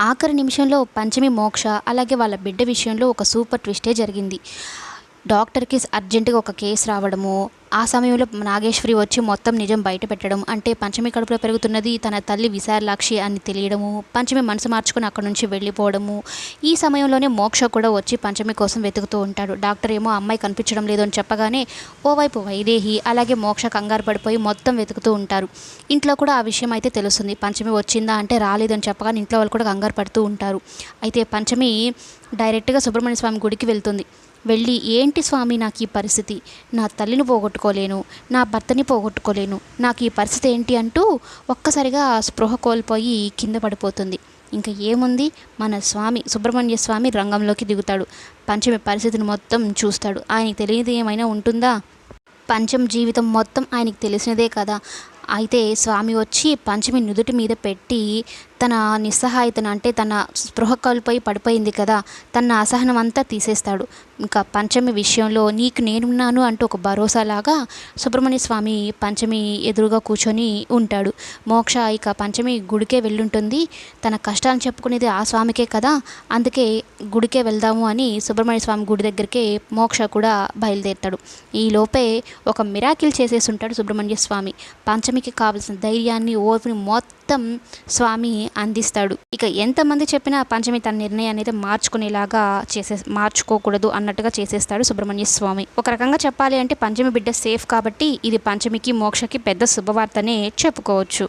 ఆఖరి నిమిషంలో పంచమి మోక్ష అలాగే వాళ్ళ బిడ్డ విషయంలో ఒక సూపర్ ట్విస్టే జరిగింది. డాక్టర్కి అర్జెంటుగా ఒక కేసు రావడము, ఆ సమయంలో నాగేశ్వరి వచ్చి మొత్తం నిజం బయట పెట్టడం, అంటే పంచమి కడుపులో పెరుగుతున్నది తన తల్లి విశాలాక్షి అని తెలియడము, పంచమి మనసు మార్చుకుని అక్కడ నుంచి వెళ్ళిపోవడము. ఈ సమయంలోనే మోక్ష కూడా వచ్చి పంచమి కోసం వెతుకుతూ ఉంటాడు. డాక్టర్ ఏమో అమ్మాయి కనిపించడం లేదు అని చెప్పగానే ఓవైపు వైదేహి అలాగే మోక్ష కంగారు పడిపోయి మొత్తం వెతుకుతూ ఉంటారు. ఇంట్లో కూడా ఆ విషయం అయితే తెలుస్తుంది. పంచమి వచ్చిందా అంటే రాలేదని చెప్పగానే ఇంట్లో వాళ్ళు కూడా కంగారు పడుతూ ఉంటారు. అయితే పంచమి డైరెక్ట్గా సుబ్రహ్మణ్య స్వామి గుడికి వెళ్తుంది. వెళ్ళి, ఏంటి స్వామి నాకు ఈ పరిస్థితి, నా తల్లిని పోగొట్టుకోలేను, నా భర్తని పోగొట్టుకోలేను, నాకు ఈ పరిస్థితి ఏంటి అంటూ ఒక్కసారిగా స్పృహ కోల్పోయి కింద పడిపోతుంది. ఇంకా ఏముంది, మన స్వామి సుబ్రహ్మణ్య స్వామి రంగంలోకి దిగుతాడు. పంచమి పరిస్థితిని మొత్తం చూస్తాడు. ఆయనకి తెలియదు ఏమైనా ఉంటుందా, పంచం జీవితం మొత్తం ఆయనకి తెలిసినదే కదా. అయితే స్వామి వచ్చి పంచమి నుదుటి మీద పెట్టి తన నిస్సహాయతను, అంటే తన స్పృహ కోల్పోయి పడిపోయింది కదా, తన అసహనం అంతా తీసేస్తాడు. ఇంకా పంచమి విషయంలో నీకు నేనున్నాను అంటూ ఒక భరోసాలాగా సుబ్రహ్మణ్య స్వామి పంచమి ఎదురుగా కూర్చొని ఉంటాడు. మోక్ష ఇక పంచమి గుడికే వెళ్ళుంటుంది. తన కష్టాన్ని చెప్పుకునేది ఆ స్వామికే కదా, అందుకే గుడికే వెళ్దాము అని సుబ్రహ్మణ్య స్వామి గుడి దగ్గరికే మోక్ష కూడా బయలుదేరుతాడు. ఈ లోపే ఒక మిరాకిల్ చేసేసి ఉంటాడు సుబ్రహ్మణ్య స్వామి. పంచమికి కావలసిన ధైర్యాన్ని, ఓర్పుని మొత్తం స్వామి అందిస్తాడు. ఇక ఎంతమంది చెప్పినా పంచమి తన నిర్ణయాన్ని అయితే మార్చుకోకూడదు అన్నట్టుగా చేసేస్తాడు సుబ్రహ్మణ్య స్వామి. ఒక రకంగా చెప్పాలి అంటే పంచమి బిడ్డ సేఫ్ కాబట్టి ఇది పంచమికి మోక్షకి పెద్ద శుభవార్తనే చెప్పుకోవచ్చు.